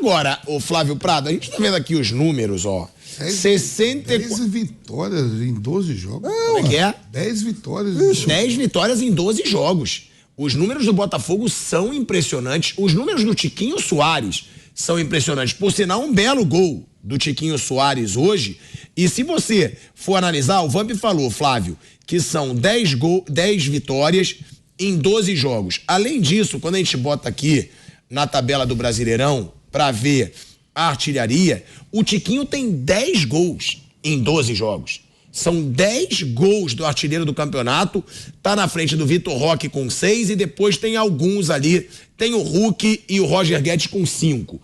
Agora, o Flávio Prado, a gente tá vendo aqui os números, ó. 10 vitórias em 12 jogos. Como é que é? 10 vitórias. 10 vitórias em 12 jogos. Os números do Botafogo são impressionantes. Os números do Tiquinho Soares são impressionantes. Por sinal, um belo gol do Tiquinho Soares hoje. E se você for analisar, o Vamp falou, Flávio, que são 10 vitórias em 12 jogos. Além disso, quando a gente bota aqui na tabela do Brasileirão para ver a artilharia, o Tiquinho tem 10 gols em 12 jogos. São 10 gols do artilheiro do campeonato, tá na frente do Vitor Roque com 6 e depois tem alguns ali, tem o Hulk e o Roger Guedes com 5.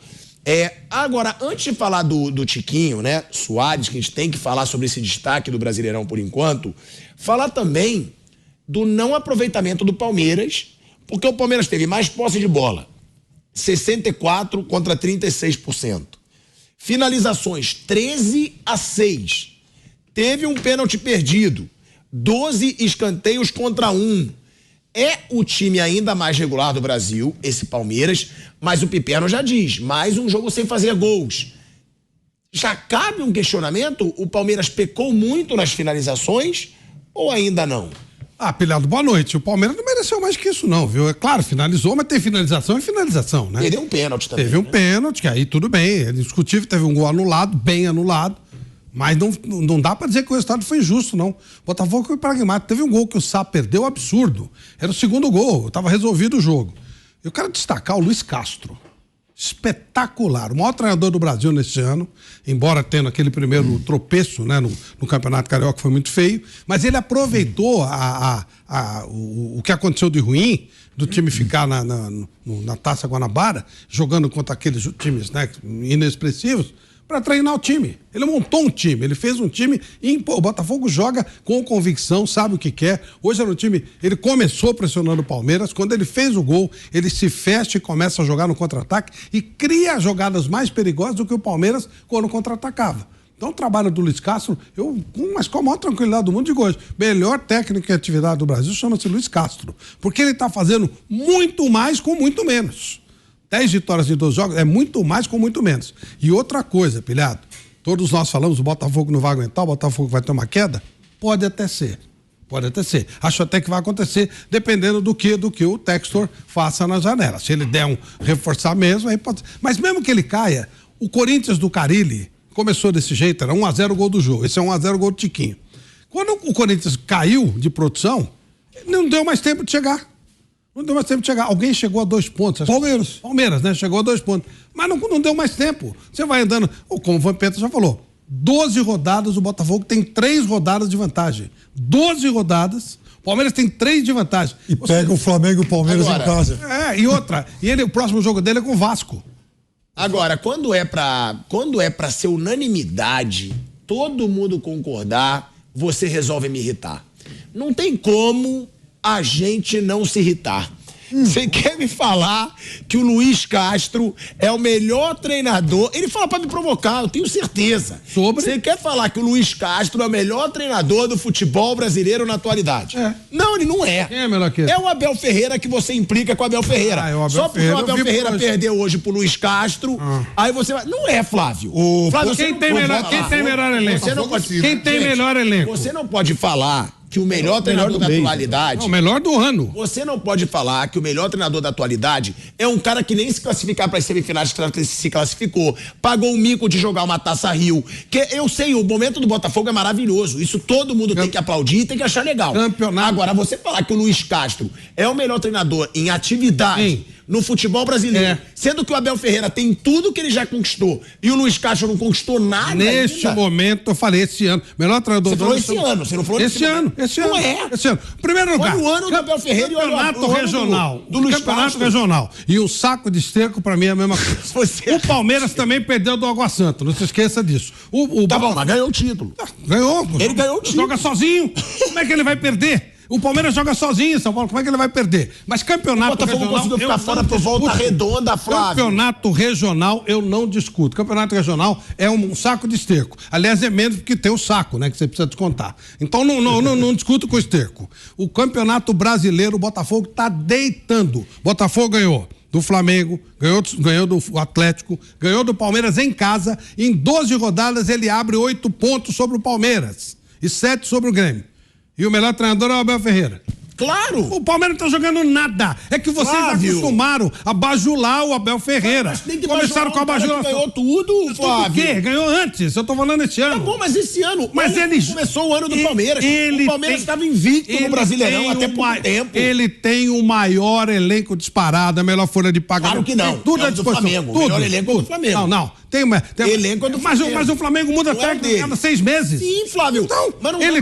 Agora, antes de falar do Tiquinho, né, Soares, que a gente tem que falar sobre esse destaque do Brasileirão por enquanto, falar também do não aproveitamento do Palmeiras, porque o Palmeiras teve mais posse de bola, 64 contra 36%. Finalizações, 13-6. Teve um pênalti perdido, 12 escanteios contra 1. É o time ainda mais regular do Brasil, esse Palmeiras, mas o Piperno já diz, mais um jogo sem fazer gols. Já cabe um questionamento? O Palmeiras pecou muito nas finalizações ou ainda não? Pilhado, boa noite. O Palmeiras não mereceu mais que isso não, viu? É claro, finalizou, mas tem finalização e finalização, né? Teve um pênalti também. Teve um pênalti, que aí tudo bem, é discutível, teve um gol anulado, bem anulado. Mas não dá pra dizer que o resultado foi injusto, não. O Botafogo foi pragmático. Teve um gol que o Sá perdeu, absurdo. Era o segundo gol, tava resolvido o jogo. Eu quero destacar o Luiz Castro. Espetacular. O maior treinador do Brasil nesse ano, embora tendo aquele primeiro tropeço, né, no Campeonato Carioca, que foi muito feio, mas ele aproveitou o que aconteceu de ruim, do time ficar na Taça Guanabara, jogando contra aqueles times, né, inexpressivos, para treinar o time. Ele montou um time, ele fez um time e o Botafogo joga com convicção, sabe o que quer. Hoje era um time, ele começou pressionando o Palmeiras, quando ele fez o gol, ele se fecha e começa a jogar no contra-ataque e cria jogadas mais perigosas do que o Palmeiras quando contra-atacava. Então o trabalho do Luiz Castro, mas com a maior tranquilidade do mundo, digo hoje, melhor técnico em atividade do Brasil chama-se Luiz Castro, porque ele está fazendo muito mais com muito menos. 10 vitórias em 12 jogos é muito mais com muito menos. E outra coisa, Pilhado, todos nós falamos, o Botafogo não vai aguentar, o Botafogo vai ter uma queda? Pode até ser. Pode até ser. Acho até que vai acontecer, dependendo do que o Textor faça na janela. Se ele der um reforçar mesmo, aí pode ser. Mas mesmo que ele caia, o Corinthians do Carille começou desse jeito, era 1-0 o gol do jogo. Esse é 1-0 o gol do Tiquinho. Quando o Corinthians caiu de produção, não deu mais tempo de chegar. Não deu mais tempo de chegar. Alguém chegou a 2 pontos. Palmeiras, né? Chegou a 2 pontos. Mas não deu mais tempo. Você vai andando. Como o Vampeta já falou, 12 rodadas, o Botafogo tem 3 rodadas de vantagem. 12 rodadas, o Palmeiras tem 3 de vantagem. E pega o Flamengo e o Palmeiras em casa. E outra. O próximo jogo dele é com o Vasco. Agora, quando é pra ser unanimidade, todo mundo concordar, você resolve me irritar. Não tem como a gente não se irritar. Você quer me falar que o Luiz Castro é o melhor treinador? Ele fala pra me provocar, eu tenho certeza. Você quer falar que o Luiz Castro é o melhor treinador do futebol brasileiro na atualidade? Não, ele não é. Quem é melhor que ele? É o Abel Ferreira que você implica com o Abel Ferreira. Só porque o Abel Ferreira perdeu hoje pro Luiz Castro, aí você vai... Não é, Flávio. Flávio, quem tem melhor elenco? Quem tem melhor elenco? Você não pode falar que o melhor treinador da atualidade... Não, o melhor do ano. Você não pode falar que o melhor treinador da atualidade é um cara que nem se classificar para as semifinais se classificou, pagou o mico de jogar uma Taça Rio. Que eu sei, o momento do Botafogo é maravilhoso. Isso todo mundo tem que aplaudir e tem que achar legal. Agora, você falar que o Luiz Castro é o melhor treinador em atividade no futebol brasileiro, sendo que o Abel Ferreira tem tudo que ele já conquistou e o Luiz Castro não conquistou nada neste ainda. Momento, eu falei esse ano. Melhor treinador do ano. Você falou esse ano, você não falou esse ano. Esse ano. Não é. Esse ano. Primeiro lugar. Foi o ano do Abel Ferreira e Campeonato regional. Do Luiz Campeonato Castro. regional. E o saco de esterco, pra mim, é a mesma coisa. O Palmeiras também perdeu do Água Santa, não se esqueça disso. Tá bom, mas ganhou o título. Ganhou. Ele ganhou o título. Joga sozinho. Como é que ele vai perder? O Palmeiras joga sozinho em São Paulo, como é que ele vai perder? Mas campeonato regional... O Botafogo conseguiu ficar fora por volta redonda, Flávio. Campeonato regional eu não discuto. Campeonato regional é um saco de esterco. Aliás, é menos porque tem o saco, né, que você precisa descontar. Então não discuto com o esterco. O Campeonato Brasileiro, o Botafogo tá deitando. Botafogo ganhou do Flamengo, ganhou do Atlético, ganhou do Palmeiras em casa. Em 12 rodadas ele abre 8 pontos sobre o Palmeiras e 7 sobre o Grêmio. E o melhor treinador é o Abel Ferreira. Claro! O Palmeiras não tá jogando nada. É que vocês acostumaram a bajular o Abel Ferreira. Começaram com a bajulação. Ganhou tudo, Flávio. O quê? Ganhou antes. Eu tô falando esse ano. Tá bom, mas esse ano. Mas ele começou o ano do Palmeiras. O Palmeiras estava invicto no Brasileirão até pouco tempo. Ele tem o maior elenco disparado, a melhor folha de pagamento. Claro que não. Tudo à disposição. Flamengo. O melhor elenco é do Flamengo. Não. Tem elenco é do Flamengo. Mas o Flamengo muda técnico a cada 6 meses. Sim, Flávio. Então, ele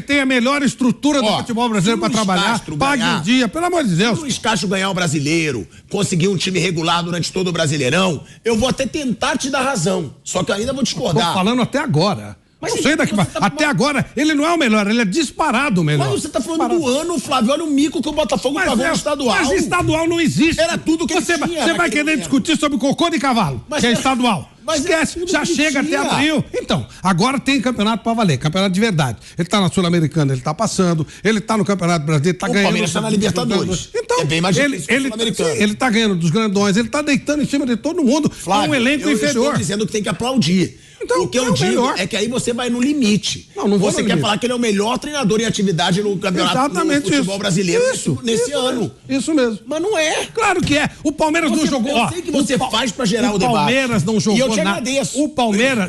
tem a melhor estrutura do futebol brasileiro para trabalhar. Pague um dia, pelo amor de Deus. Se o Luiz Castro ganhar o Brasileiro, conseguir um time regular durante todo o Brasileirão, eu vou até tentar te dar razão. Só que ainda vou discordar. Tô falando até agora. Mas não sei daqui até agora, ele não é o melhor, ele é disparado o melhor. Mas você tá falando do ano, Flávio, olha o mico que o Botafogo pagou no estadual. Mas estadual não existe. Era tudo que você tinha. Você vai querer discutir sobre cocô de cavalo, que é estadual. Mas esquece, já chega até abril. Então, agora tem campeonato pra valer, campeonato de verdade. Ele tá na Sul-Americana, ele tá passando, ele tá no Campeonato Brasileiro, tá ganhando. O Palmeiras tá na Libertadores. Então, é bem mais difícil ele tá ganhando dos grandões, ele tá deitando em cima de todo mundo. Flávio, com um elenco inferior. Eu estou dizendo que tem que aplaudir. Então, o que eu digo é que aí você vai no limite. Não você quer falar que ele é o melhor treinador em atividade no campeonato do futebol brasileiro nesse ano. Isso mesmo. Mas não é. Claro que é. O Palmeiras não jogou. Eu sei que você faz pra gerar o debate. O Palmeiras não jogou nada. E eu te agradeço.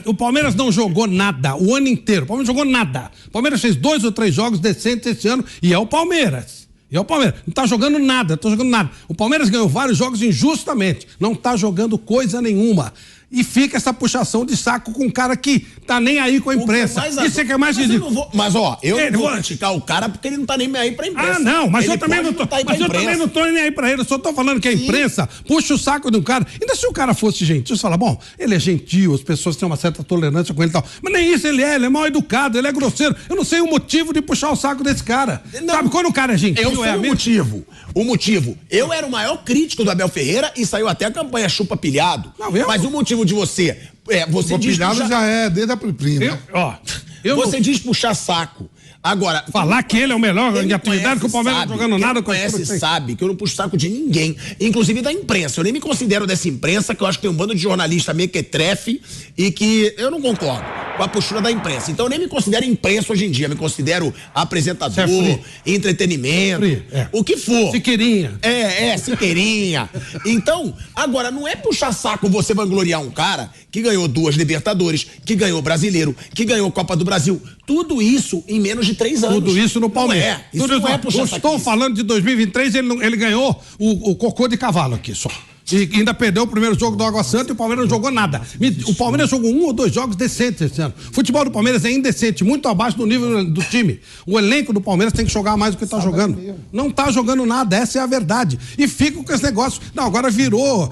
O Palmeiras não jogou nada o ano inteiro. O Palmeiras jogou nada. O Palmeiras fez 2 ou 3 jogos decentes esse ano e é o Palmeiras. E é o Palmeiras. Não tá jogando nada, O Palmeiras ganhou vários jogos injustamente. Não tá jogando coisa nenhuma. E fica essa puxação de saco com um cara que tá nem aí com a imprensa. Isso é que é mais ridículo. Mas ó, eu não vou criticar o cara porque ele não tá nem aí pra imprensa. Ah, não, mas eu também não tô nem aí pra ele. Eu só tô falando que a imprensa puxa o saco de um cara. Ainda se o cara fosse gentil, você fala, bom, ele é gentil, as pessoas têm uma certa tolerância com ele e tal. Mas nem isso ele é mal educado, ele é grosseiro. Eu não sei o motivo de puxar o saco desse cara. Não, sabe, quando o cara é gentil, eu sei o motivo. Eu era o maior crítico do Abel Ferreira e saiu até a campanha chupa pilhado. Mas o motivo de você diz já é desde a Priprim, você diz puxar saco. Agora, falar que ele é o melhor de atividade, que o Palmeiras não jogando nada com isso. Sabe que eu não puxo saco de ninguém, inclusive da imprensa. Eu nem me considero dessa imprensa, que eu acho que tem um bando de jornalista mequetrefe e que eu não concordo com a postura da imprensa. Então eu nem me considero imprensa hoje em dia, me considero apresentador, entretenimento, o que for. Siqueirinha. Siqueirinha. Então, agora, não é puxar saco você vangloriar um cara que ganhou 2 Libertadores, que ganhou Brasileiro, que ganhou Copa do Brasil. Tudo isso em menos de 3 anos. Tudo isso no Palmeiras. Isso não é puxar saco. Eu estou falando de 2023, ele ganhou o cocô de cavalo aqui só. E ainda perdeu o primeiro jogo do Água Santa e o Palmeiras não jogou nada. O Palmeiras jogou 1 ou 2 jogos decentes esse ano. O futebol do Palmeiras é indecente, muito abaixo do nível do time. O elenco do Palmeiras tem que jogar mais do que está jogando. Não está jogando nada, essa é a verdade. E fica com esse negócio. Não, agora virou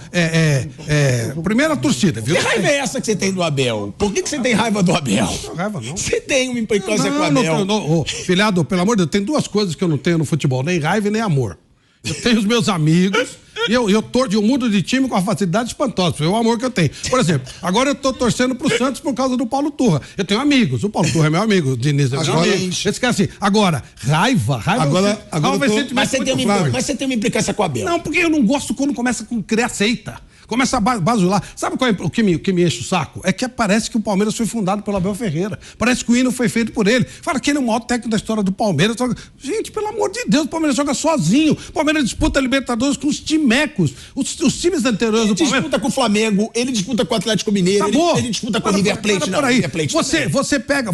primeira torcida. Que raiva é essa que você tem do Abel? Por que você tem raiva do Abel? Não tenho raiva, não. Você tem uma implicância com o Abel? Filhado, pelo amor de Deus, tem 2 coisas que eu não tenho no futebol, nem raiva e nem amor. Eu tenho os meus amigos e eu mudo de time com uma facilidade espantosa. Foi o amor que eu tenho. Por exemplo, agora eu tô torcendo pro Santos por causa do Paulo Turra. Eu tenho amigos. O Paulo Turra é meu amigo. O Diniz é meu amigo. Esse cara assim. Agora, raiva mas você tem uma implicância com o Abel. Não, porque eu não gosto quando começa a criar seita. Começa a basular. Sabe qual é o que me enche o saco? É que parece que o Palmeiras foi fundado pelo Abel Ferreira. Parece que o hino foi feito por ele. Fala que ele é o maior técnico da história do Palmeiras. Gente, pelo amor de Deus, o Palmeiras joga sozinho. O Palmeiras disputa a Libertadores com os timecos. Os times anteriores do Palmeiras. Ele disputa com o Flamengo, ele disputa com o Atlético Mineiro, ele disputa com o River Plate. Você pega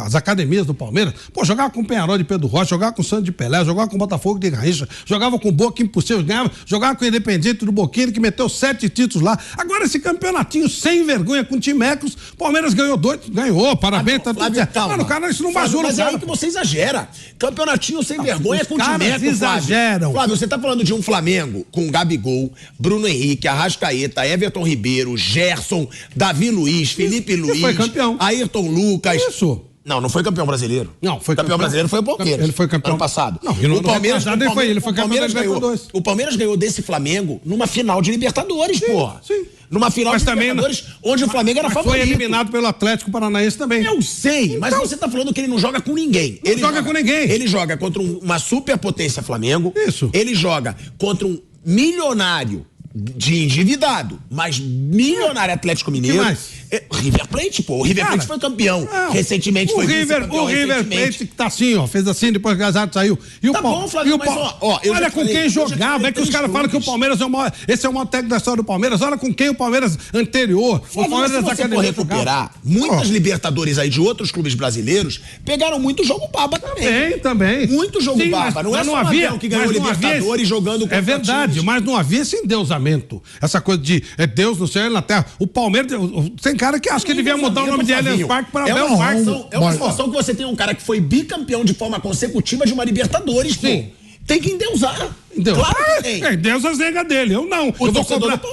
as academias do Palmeiras, jogava com o Penharol de Pedro Rocha, jogava com o Santos de Pelé, jogava com o Botafogo de Garrincha, jogava com o Boca Impossível, jogava com o Independiente do Boquinha, que meteu 7 títulos lá. Agora esse campeonatinho sem vergonha com timecos, Palmeiras ganhou 2, ganhou, parabéns, tá tudo certo. Mano, cara, isso não bajula, mas é aí que você exagera. Campeonatinho sem vergonha com timecos, exageram. Flávio, você tá falando de um Flamengo com Gabigol, Bruno Henrique, Arrascaeta, Everton Ribeiro, Gerson, Davi Luiz, Felipe Luiz, foi campeão. Ayrton Lucas. Isso. Não foi campeão brasileiro. Não, foi campeão brasileiro foi o Palmeiras. Ele foi campeão ano passado. Não, o Palmeiras ele foi campeão da Libertadores. O Palmeiras ganhou desse Flamengo numa final de Libertadores, porra. Sim. numa final de Libertadores, onde o Flamengo era favorito. Foi eliminado pelo Atlético Paranaense também. Eu sei, mas você tá falando que ele não joga com ninguém. Ele joga com ninguém. Ele joga contra uma superpotência Flamengo. Isso. Ele joga contra um milionário de endividado, mas milionário Atlético Mineiro. Que mais? River Plate, pô. O River Plate foi campeão. Recentemente o foi River Plate que tá assim, ó. Fez assim, depois que o Gazardo saiu. E tá bom, Flávio, mas olha com quem jogava. É que os caras falam que o Palmeiras é o maior. Esse é o maior técnico da história do Palmeiras. Olha com quem o Palmeiras anterior. O Palmeiras se você for recuperar, muitas Libertadores aí de outros clubes brasileiros pegaram muito jogo baba também. Também. Muito jogo baba. Não é só o Abel que ganhou Libertadores jogando com é verdade, mas não havia esse endeusamento. Essa coisa de Deus no céu e na terra. O Palmeiras, tem cara que acha que devia mudar o nome de Allianz Parque para Abel Parque. É uma situação que você tem um cara que foi bicampeão de forma consecutiva de uma Libertadores, pô. Tem que endeusar. Claro que tem. Deus a zega dele. Eu não.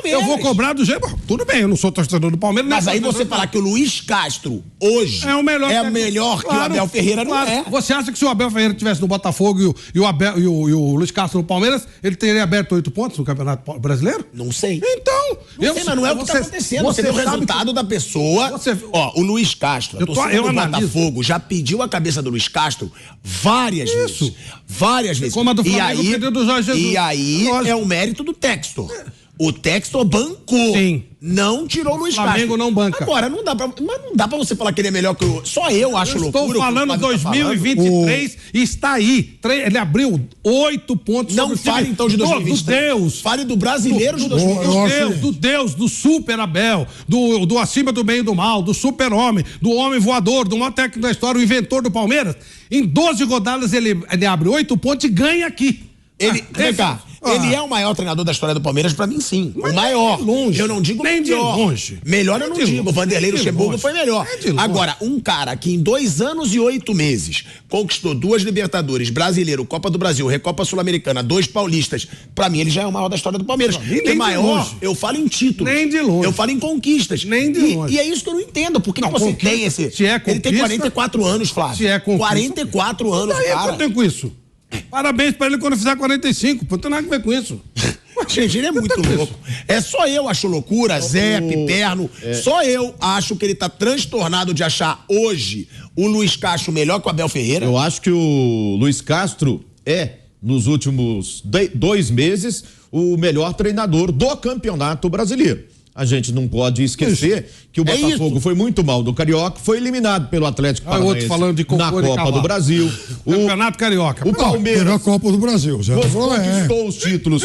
Eu vou cobrar do jeito. Tudo bem, eu não sou torcedor do Palmeiras. Mas aí você falar que o Luiz Castro hoje é melhor que o Abel Ferreira, não é. Você acha que se o Abel Ferreira tivesse no Botafogo e o Luiz Castro no Palmeiras, ele teria aberto 8 pontos no Campeonato Brasileiro? Não sei. Então. Não sei, mas não é o que está acontecendo. Você vê o resultado da pessoa. O Luiz Castro, a torcida do Botafogo já pediu a cabeça do Luiz Castro várias vezes. Várias vezes. Como a do Flamengo pediu do Jorge Jesus. E aí é o mérito do Textor. O Textor bancou. Sim. Não tirou o Luiz Castro. O Flamengo não banca. Agora, não dá pra você falar que ele é melhor que o... Só eu acho loucura. Estou falando 2023 e está aí. Ele abriu 8 pontos. Não fale então de 2023. Do Deus. Fale do brasileiro de 2023. Do Deus, do super Abel, do acima do bem e do mal, do super homem, do homem voador, do maior técnico da história, o inventor do Palmeiras. Em 12 rodadas ele abre 8 pontos e ganha aqui. Vem cá. Ele é o maior treinador da história do Palmeiras, pra mim, sim. Mas o maior. Longe. Eu não digo nem melhor. De longe. Melhor eu não digo. O Vanderlei Luxemburgo foi melhor. Agora, um cara que em 2 anos e 8 meses conquistou 2 Libertadores, Brasileiro, Copa do Brasil, Recopa Sul-Americana, 2 paulistas, pra mim ele já é o maior da história do Palmeiras. Nem maior, eu falo em títulos. Nem de longe. Eu falo em conquistas. Nem de longe. E é isso que eu não entendo. Por que você tem esse... Se é conquista, ele tem 44 anos, Flávio. Se é conquista, 44 anos, cara. Eu tenho com isso. Parabéns pra ele quando fizer 45. Não tem nada a ver com isso. Gente, ele é muito louco. É só eu acho loucura, Zé, Piperno. Só eu acho que ele tá transtornado de achar hoje o Luiz Castro melhor que o Abel Ferreira. Eu acho que o Luiz Castro nos últimos 2 meses, o melhor treinador do Campeonato Brasileiro. A gente não pode esquecer que o Botafogo foi muito mal do Carioca, foi eliminado pelo Atlético Paranaense na Copa do Brasil. Campeonato Carioca. O Palmeiras na Copa do Brasil. Conquistou os títulos.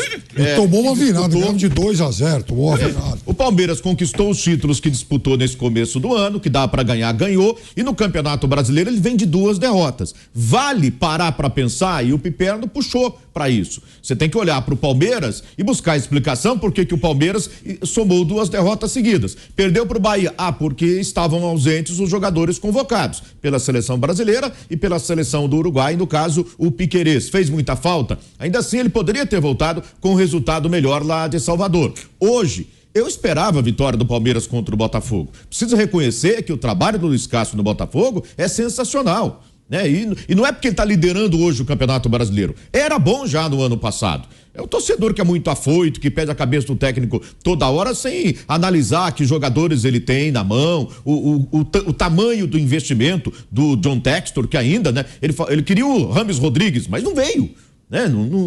Tomou uma virada, ganhamos de 2-0, tomou uma virada. O Palmeiras conquistou os títulos que disputou nesse começo do ano, que dá para ganhar, ganhou, e no Campeonato Brasileiro ele vem de 2 derrotas. Vale parar para pensar, e o Piperno puxou para isso. Você tem que olhar para o Palmeiras e buscar a explicação por que o Palmeiras somou 2 derrotas seguidas. Perdeu para o Bahia, porque estavam ausentes os jogadores convocados pela seleção brasileira e pela seleção do Uruguai, no caso o Piquerez. Fez muita falta, ainda assim ele poderia ter voltado com um resultado melhor lá de Salvador. Hoje, eu esperava a vitória do Palmeiras contra o Botafogo. Preciso reconhecer que o trabalho do Luiz Castro no Botafogo é sensacional. E não é porque ele está liderando hoje o Campeonato Brasileiro. Era bom já no ano passado. É o torcedor que é muito afoito, que pede a cabeça do técnico toda hora sem analisar que jogadores ele tem na mão, o tamanho do investimento do John Textor, que ainda, ele queria o Rames Rodrigues, mas não veio.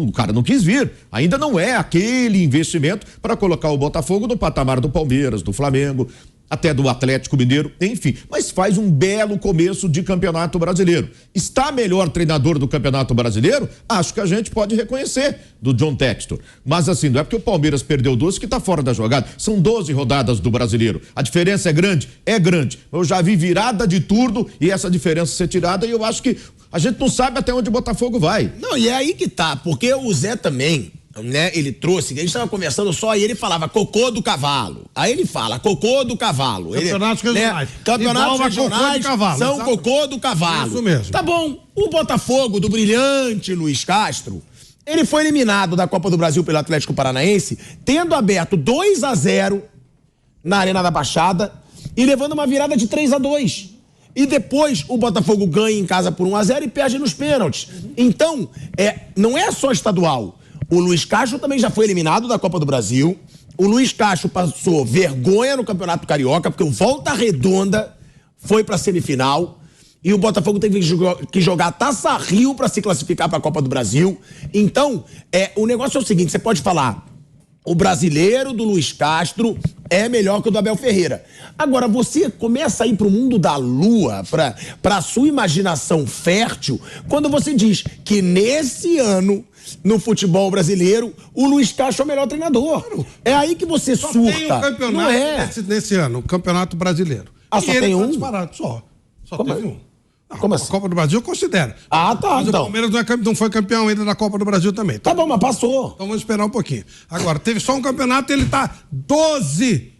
O cara não quis vir. Ainda não é aquele investimento para colocar o Botafogo no patamar do Palmeiras, do Flamengo, até do Atlético Mineiro, enfim, mas faz um belo começo de Campeonato Brasileiro. Está melhor treinador do Campeonato Brasileiro? Acho que a gente pode reconhecer do John Textor. Mas assim, não é porque o Palmeiras perdeu 12 que está fora da jogada. São 12 rodadas do Brasileiro. A diferença é grande? É grande. Eu já vi virada de turno e essa diferença ser tirada e eu acho que a gente não sabe até onde o Botafogo vai. Não, e é aí que tá, porque o Zé também... ele trouxe, a gente estava conversando só e ele falava cocô do cavalo. Aí ele fala cocô do cavalo. Campeonatos regionais. Campeonatos regionais são cocô do cavalo. Isso mesmo. Tá bom. O Botafogo, do brilhante Luiz Castro, ele foi eliminado da Copa do Brasil pelo Atlético Paranaense, tendo aberto 2-0 na Arena da Baixada e levando uma virada de 3-2. E depois o Botafogo ganha em casa por 1-0 e perde nos pênaltis. Então, não é só estadual. O Luiz Castro também já foi eliminado da Copa do Brasil. o Luiz Castro passou vergonha no Campeonato Carioca, porque o Volta Redonda foi pra semifinal e o Botafogo teve que jogar a Taça Rio pra se classificar pra Copa do Brasil. Então, o negócio é o seguinte, você pode falar, o brasileiro do Luiz Castro é melhor que o do Abel Ferreira. Agora, você começa a ir pro mundo da lua, pra sua imaginação fértil, quando você diz que nesse ano, no futebol brasileiro, o Luiz Castro é o melhor treinador. É aí que você surta. Tem um campeonato não é? nesse ano, o Campeonato Brasileiro. Ah, só tem um? Disparado, só Como teve assim? um. Como A assim? Copa do Brasil eu considero. Ah, tá, Mas então. o Palmeiras não foi campeão ainda da Copa do Brasil também. Tá bom, mas passou. Então vamos esperar um pouquinho. Agora, teve só um campeonato e ele tá 12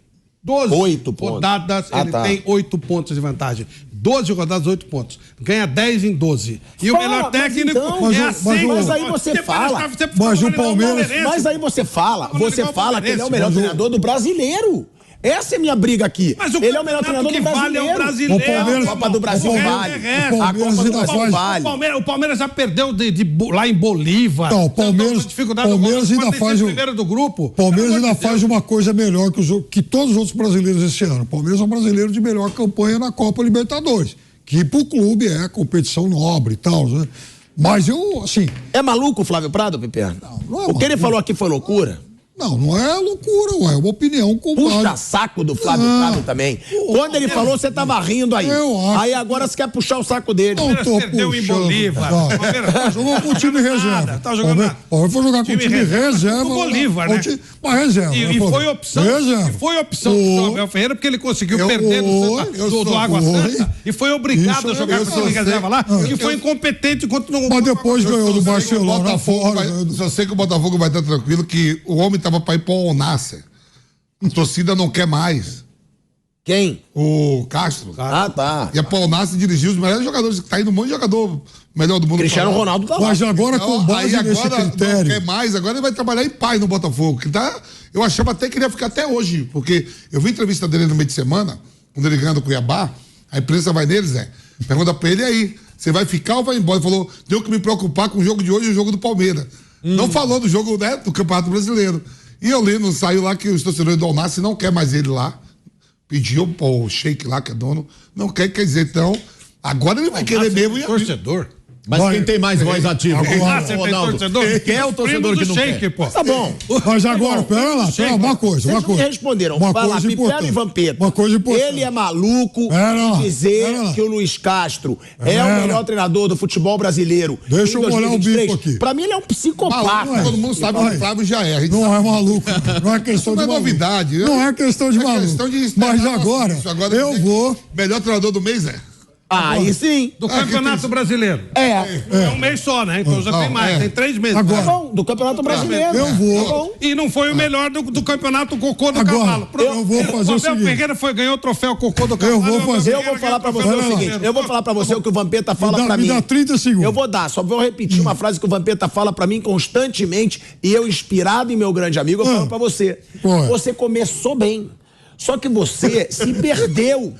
8 pontos. rodadas, ele tem 8 pontos de vantagem. 12 rodadas, 8 pontos. Ganha 10 em 12. E o Fala, melhor mas técnico então, é assim. mas aí você fala. Mas o Palmeiras- Mas aí você fala que ele é o melhor treinador do brasileiro. Essa é a minha briga aqui. Mas o ele é o melhor treinador campeonato do que vale brasileiro. é o brasileiro. O Palmeiras- A Copa do Brasil o resto vale. é resto. A Copa do Brasil vale. O Palmeiras já perdeu lá em Bolívar. Não, o Palmeiras- Palmeiras ainda faz o- primeiro do grupo. O Palmeiras Pelo amor ainda de Deus. faz uma coisa melhor que todos os outros brasileiros esse ano. O Palmeiras é um brasileiro de melhor campanha na Copa Libertadores. Que pro clube é competição nobre e tal, né? Mas eu, assim... É maluco o Flávio Prado, Piperno? Não é O que ele maluco. falou aqui foi loucura? Não é loucura, ué. É uma opinião com Puxa base. saco do Flávio Prado também. Quando ele falou, você tava rindo aí. Eu acho. Aí agora você quer puxar o saco dele. Não tô perdeu em puxando. Bolívar. Tá. Palmeiras- Jogou com o time reserva. Tá jogando nada. Ó, eu vou jogar com o time reserva. Com o Bolívar, né? Mas reserva. E né, pô? foi opção. Reserva. E foi opção do Abel Ferreira, porque ele conseguiu perder do Água Santa e foi obrigado a jogar com o time reserva lá, que foi incompetente enquanto não. Mas depois ganhou do Barcelona fora. Só sei que o Botafogo vai estar tranquilo que o homem tava pra ir pro Alnasser. A torcida não quer mais. Quem? O Castro. Ah, tá. E a Alnasser dirigiu os melhores jogadores. Tá indo um monte de jogador melhor do mundo. Cristiano pra lá. Ronaldo tá lá. Mas agora com Não, base aí nesse agora não critério. quer mais, agora ele vai trabalhar em paz no Botafogo. Que tá, eu achava até que ele ia ficar até hoje, porque eu vi a entrevista dele no meio de semana, quando ele ganha do Cuiabá, a imprensa vai nele, Zé, pergunta pra ele aí, você vai ficar ou vai embora? Ele falou, tenho que me preocupar com o jogo de hoje e o jogo do Palmeiras. Não falou do jogo, né, do Campeonato Brasileiro. E eu li no saiu lá que os torcedores do Alnasser não quer mais ele lá. Pediu o Sheik lá, que é dono, não quer dizer, então, agora ele vai querer mesmo. E Torcedor. Mas Vai. quem tem mais voz ativa? Agora- Você tem Ronaldo. torcedor? Quem é o torcedor que não quer? Pô. Tá bom. Mas agora, pera lá, uma coisa. Vocês não me responderam. Uma Vai lá, coisa Piperno importante. e Vampeta. Uma coisa importante. Ele é maluco Pera lá, de dizer pera lá. que o Luiz Castro é Pera. o melhor treinador do futebol brasileiro. Deixa em eu molhar o 2023. bico aqui. Pra mim, ele é um psicopata. Maluco, todo mundo sabe que o Flávio já é. A gente Não é maluco. Não é questão Não de é maluco. novidade. Não é questão de É maluco. questão de Mas agora, Isso, agora eu vou. Melhor treinador do mês é. Aí sim. Do Campeonato Brasileiro. É. Um mês só, né? Então já Não, tem mais, tem 3 meses. Agora. Tá bom, do Campeonato Brasileiro. Eu vou. Tá bom. E não foi o melhor do campeonato Cocô do Agora, Cavalo. eu vou fazer o Abel seguinte. Ferreira ganhou o troféu Cocô do Cavalo. vou fazer- Eu vou falar pra você o seguinte. Eu vou falar pra você o que o Vampeta fala dá- pra me mim. dá 30 segundos. Eu vou dar, só vou repetir uma frase que o Vampeta fala pra mim constantemente e eu, inspirado em meu grande amigo, eu falo pra você. Qual é? Você começou bem. Só que você se perdeu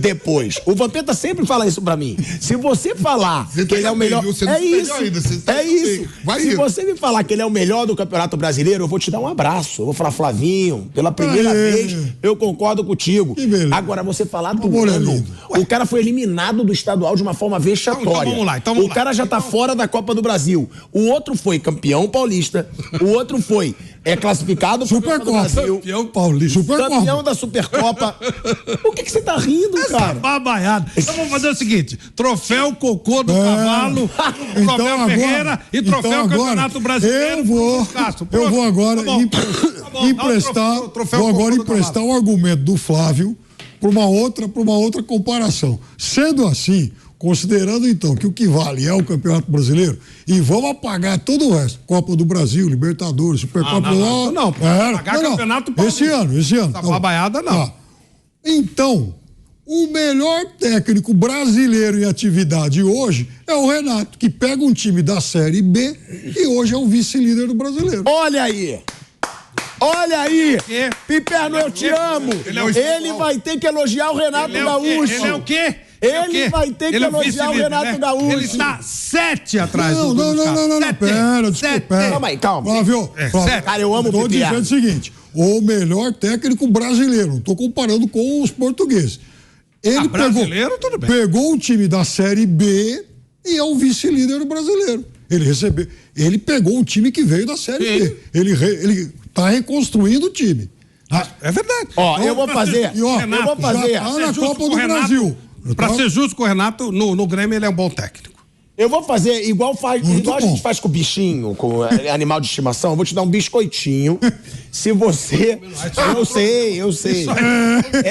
depois. O Vampeta sempre fala isso pra mim. Se você falar Você que ele é o melhor... viu? Você não É se perdeu isso. ainda, você tá É indo isso. bem. Vai Se indo. você me falar que ele é o melhor do Campeonato Brasileiro, eu vou te dar um abraço. Eu vou falar, Flavinho, pela primeira Aê. vez, eu concordo contigo. Que beleza. Agora, você falar do Amor é ano, lindo. o cara foi eliminado do estadual de uma forma vexatória. Então vamos lá, O cara já tá fora da Copa do Brasil. O outro foi campeão paulista. O outro foi classificado para a Copa do Supercopa. Brasil. Campeão paulista. Campeão da Supercopa. O que você tá rindo, cara? Babaiado. Então vamos fazer o seguinte: troféu Cocô do Cavalo, Então troféu agora- Ferreira e troféu então agora, Campeonato Brasileiro. Eu vou agora Tá bom. emprestar, Troféu vou agora Cocô do emprestar Cavalo. o argumento do Flávio para uma outra comparação. Sendo assim, considerando então que o que vale é o Campeonato Brasileiro, e vamos apagar todo o resto, Copa do Brasil, Libertadores, Supercopa não, apagar Campeonato Esse ano. Essa babaiada não. Tá. Então, o melhor técnico brasileiro em atividade hoje é o Renato, que pega um time da Série B e hoje é o vice-líder do brasileiro. Olha aí. Olha aí. quê? Piperno, eu te amo. Ele é o Ele vai ter que elogiar o Renato Ele é o quê? Gaúcho. Ele é o quê? Ele vai ter que Ele é elogiar o vice-líder, Renato Gaúcho. Ele está 7 atrás Não, do não, Carlos. pera, Sete. desculpa, pera. Calma aí, calma. Flávio, Cara, eu amo o tô Piperno. dizendo o seguinte, o melhor técnico brasileiro. Não estou comparando com os portugueses. Ele brasileiro, tudo bem. Pegou o time da Série B e é o vice-líder brasileiro. Ele pegou um time que veio da Série B. Ele está reconstruindo o time. É verdade. Ó, eu vou fazer. E, ó, eu vou fazer. Já tá na Copa do Brasil. Pra ser justo com o Renato, no Grêmio ele é um bom técnico. Eu vou fazer igual a gente faz com o bichinho, com animal de estimação. Eu vou te dar um biscoitinho. Se você. Eu sei.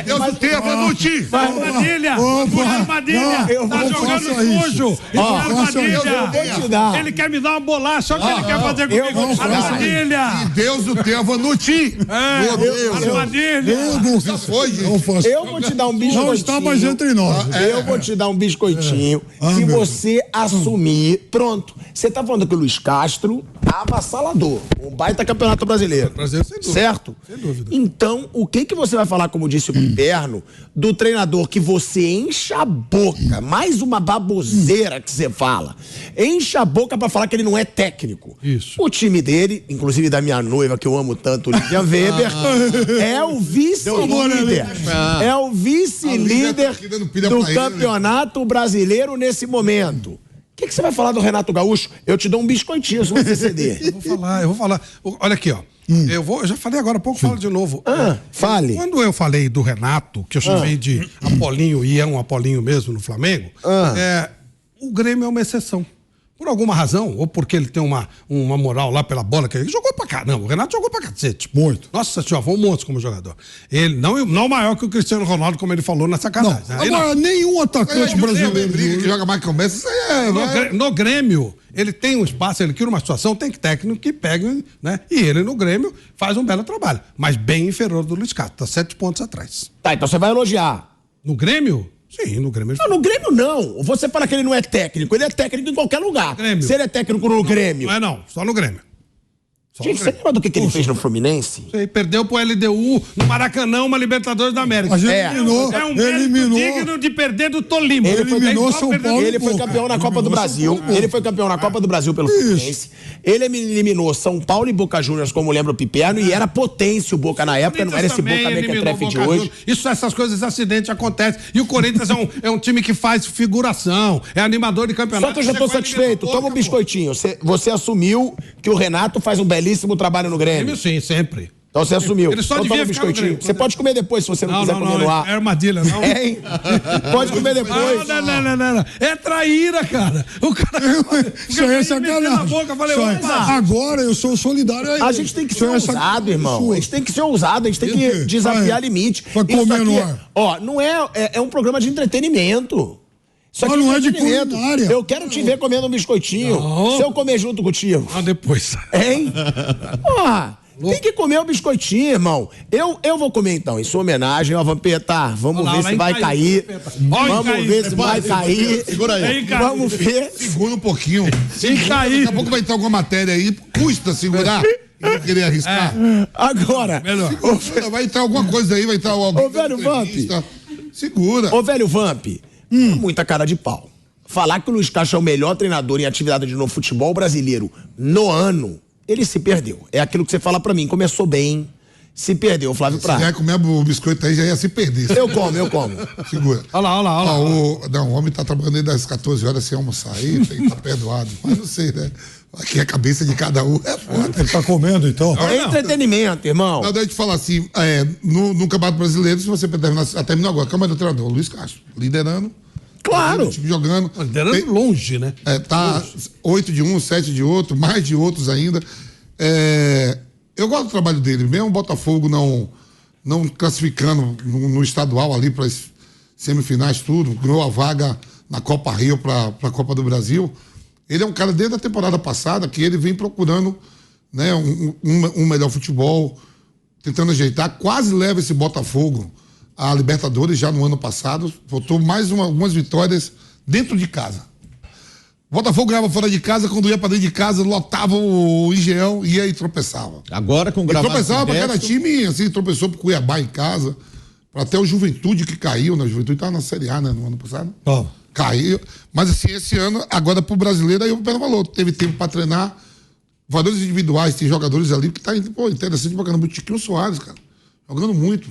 Deus do tempo, Vanucci! Armadilha! Armadilha! Tá jogando sujo! Eu vou te dar. Ele quer me dar uma bolacha, olha o que ele quer fazer comigo. Armadilha! E Deus do tempo, Vanucci! Meu Deus! Armadilha! Já foi, gente. Eu vou te dar um biscoitinho. Não está mais entre nós. Eu vou te dar um biscoitinho. Se você assumir, pronto. Você tá falando que o Luiz Castro é avassalador. Um baita campeonato brasileiro. Sem dúvida. Certo? Sem dúvida. Então, o que você vai falar, como disse o Piperno, do treinador que você enche a boca, mais uma baboseira que você fala, enche a boca pra falar que ele não é técnico. Isso. O time dele, inclusive da minha noiva, que eu amo tanto, Lívia Weber, é o vice-líder. É o vice-líder do Campeonato Brasileiro nesse momento. O que você vai falar do Renato Gaúcho? Eu te dou um biscoitinho se você ceder. Eu vou falar. Olha aqui, ó. Eu já falei agora há pouco, falo de novo. Fale. Quando eu falei do Renato, que eu chamei de Apolinho, e é um Apolinho mesmo no Flamengo, o Grêmio é uma exceção. Por alguma razão, ou porque ele tem uma moral lá pela bola, que ele jogou pra cá. Não, o Renato jogou pra cacete. Muito. Nossa senhora, foi um monstro como jogador. Ele não maior que o Cristiano Ronaldo, como ele falou na sacanagem. Agora, nenhum atacante brasileiro Que joga mais que o Messi, isso aí No Grêmio, ele tem um espaço, ele cria uma situação, tem técnico que pega, né? E ele no Grêmio faz um belo trabalho, mas bem inferior do Luiz Castro, tá 7 pontos atrás. Tá, então você vai elogiar. No Grêmio? Sim, no Grêmio. Não, no Grêmio não. Você fala que ele não é técnico, ele é técnico em qualquer lugar. Grêmio. Se ele é técnico no Grêmio. Não, só no Grêmio. Gente, você lembra do que ele fez no Fluminense? Você perdeu pro LDU no Maracanã, uma Libertadores da América. A gente eliminou. É um mérito digno de perder do Tolima. Ele eliminou São Paulo. Ele foi campeão na Copa do Brasil. Ele foi campeão na Copa do Brasil pelo Fluminense. Ele eliminou São Paulo e Boca Juniors, como lembra o Piperno, e era potência o Boca na época, não era esse Boca Mequetrefe de hoje. Essas coisas, acidentes acontecem. E o Corinthians é um time que faz figuração, é animador de campeonato. Só que eu já tô satisfeito. Toma um biscoitinho. Você assumiu que o Renato faz um belíssimo trabalho no Grêmio. Sim, sempre. Então você assumiu. Ele só então devia toma um ficar no biscoitinho. Grêmio. Você pode comer depois se você não quiser comer no ar. É armadilha, não. Hein? Pode comer depois. Não. É traíra, cara. O cara. Isso aí é sacanagem. Agora eu sou solidário aí. A gente tem que ser ousado, irmão. A gente tem que ser ousado, a gente tem que desafiar limite. Vai comer no ar. Ó, não é um programa de entretenimento. Isso aqui não é de entretenimento. culinária. Eu quero te ver comendo um biscoitinho. Se eu comer junto contigo. Depois. Hein? Porra. Tem que comer o biscoitinho, irmão. Eu vou comer então, em sua homenagem, ó, Vampeta. Vamos ver se vai cair. Vamos ver se vai cair. Segura aí. Vamos ver. Segura um pouquinho. cair. Daqui a pouco vai ter alguma matéria aí. Custa segurar. Eu não queria arriscar. Agora. Vai entrar alguma coisa aí, vai entrar alguma Ô, velho Vamp. Segura. Ô, velho Vamp. Muita cara de pau. Falar que o Luiz Castro é o melhor treinador em atividade no futebol brasileiro no ano, ele se perdeu. É aquilo que você fala pra mim. Começou bem, se perdeu, Flávio Prado. Se já comer o biscoito aí, já ia se perder. Eu como. Segura. Olha lá. O homem tá trabalhando desde as 14 horas sem almoçar aí, tem que tá perdoado. Mas não sei, né? Aqui a cabeça de cada um é foda. Ele tá comendo, então? É entretenimento, irmão. Não, daí eu te falar assim, no Campeonato Brasileiro, se você terminou agora, Câmara do Treinador, Luiz Castro, liderando. Claro. O time jogando. Liderando longe, né? Tá 8 de um, 7 de outro, mais de outros ainda. Eu gosto do trabalho dele, mesmo o Botafogo não classificando no estadual ali para as semifinais, tudo, ganhou a vaga na Copa Rio para a Copa do Brasil. Ele é um cara desde a temporada passada que ele vem procurando, né, um melhor futebol, tentando ajeitar, quase leva esse Botafogo à Libertadores já no ano passado, botou mais algumas vitórias dentro de casa. O Botafogo ganhava fora de casa, quando ia para dentro de casa, lotava o Engenhão e aí tropeçava. Agora com o gramado tropeçava para cada time, assim, tropeçou pro Cuiabá em casa, para até o Juventude que caiu, né? O Juventude estava na Série A, né, no ano passado. Caiu. Mas assim, esse ano, agora pro brasileiro, aí o Pedro falou, teve tempo para treinar, Valores individuais, tem jogadores ali que tá interessante pra caramba. O Tiquinho Soares, cara. Jogando muito.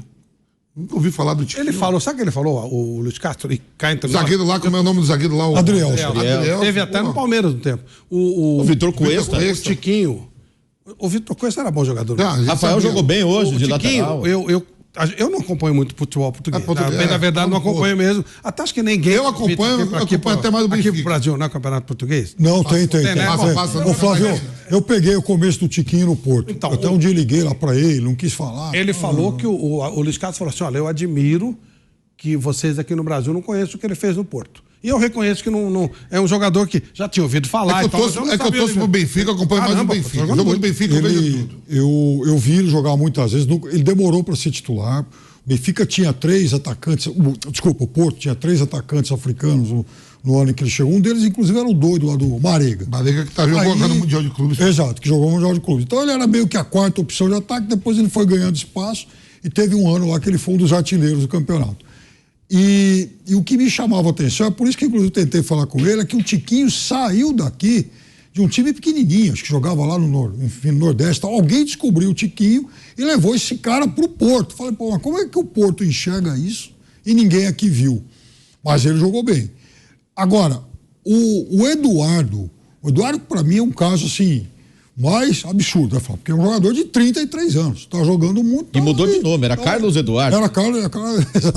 Nunca ouvi falar do Tiquinho. Ele falou, sabe o que ele falou? O Luiz Castro, e cá entre O zagueiro lá, como é o nome do zagueiro lá? Adrielson. Teve até no Palmeiras um tempo. O Vitor Cuesta. O Tiquinho. O Vitor Cuesta era bom jogador. Rafael jogou bem hoje, de lateral. Eu não acompanho muito futebol português. Na verdade, não acompanho pouco. mesmo. Até acho que ninguém. Eu acompanho até mais o Benfica. Aqui pro Brasil, não é campeonato português? Não, tem. né? Ô, Flávio, eu peguei o começo do Tiquinho no Porto. Então, Até um dia liguei lá pra ele, não quis falar. Ele falou que o Luiz Castro falou assim: olha, eu admiro que vocês aqui no Brasil não conheçam o que ele fez no Porto. E eu reconheço que não é um jogador que já tinha ouvido falar. É que eu torço pro Benfica, acompanho mais o Benfica. O jogo do Benfica eu vejo tudo. Eu vi ele jogar muitas vezes. Ele demorou para ser titular. O Benfica tinha 3 atacantes. Desculpa, o Porto tinha 3 atacantes africanos no ano em que ele chegou. Um deles, inclusive, era o doido lá do Marega. Marega que tá jogando no Mundial de Clubes. Exato, que jogou no Mundial de Clubes. Então ele era meio que a 4ª opção de ataque. Depois ele foi ganhando espaço e teve um ano lá que ele foi um dos artilheiros do campeonato. E o que me chamava a atenção, é por isso que inclusive eu tentei falar com ele, é que o Tiquinho saiu daqui de um time pequenininho, acho que jogava lá no Nordeste. Alguém descobriu o Tiquinho e levou esse cara pro Porto. Falei, pô, mas como é que o Porto enxerga isso e ninguém aqui viu? Mas ele jogou bem. Agora, o Eduardo para mim é um caso assim, mais absurdo, porque é um jogador de 33 anos, está jogando muito. E mudou de nome, era Carlos Eduardo. Era Carlos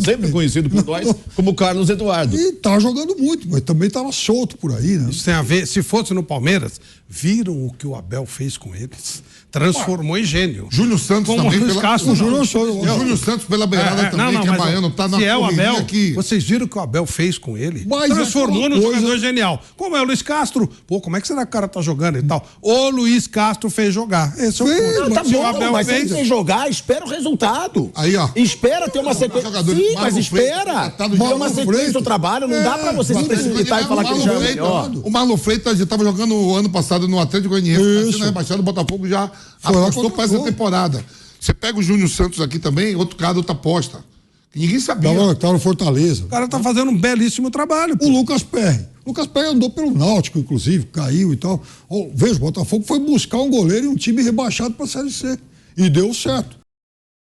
Sempre conhecido por nós como Carlos Eduardo. E tá jogando muito, mas também estava solto por aí, né? Isso tem a ver, se fosse no Palmeiras, viram o que o Abel fez com eles. Transformou em gênio. Júnior Santos Como também. o Luiz Castro. O Júnior Santos pela beirada também, que é baiano, tá na se é o Abel, aqui. vocês viram o que o Abel fez com ele? Mas transformou num jogador genial. Como é o Luiz Castro? Pô, como é que será que o cara tá jogando e tal? O Luiz Castro fez jogar. Esse é o ponto. Não, tá Se o bom, Abel mas se fez... ele fez jogar, espera o resultado. Aí, ó. Espera ter uma sequência. Sim, mas espera. Ter uma sequência do trabalho. Não dá pra você se precipitar e falar que ele já é melhor. O Marlon Freitas já estava jogando o ano passado no Atlético Goianiense, sendo rebaixado, o Botafogo já apostou para essa temporada. Você pega o Júnior Santos aqui também, outro cara, outra aposta. Que ninguém sabia. Tava no Fortaleza. O cara tá fazendo um belíssimo trabalho. O Lucas Perry. O Lucas Perry andou pelo Náutico, inclusive, caiu e tal. Veja, o Botafogo foi buscar um goleiro em um time rebaixado para a Série C. E deu certo.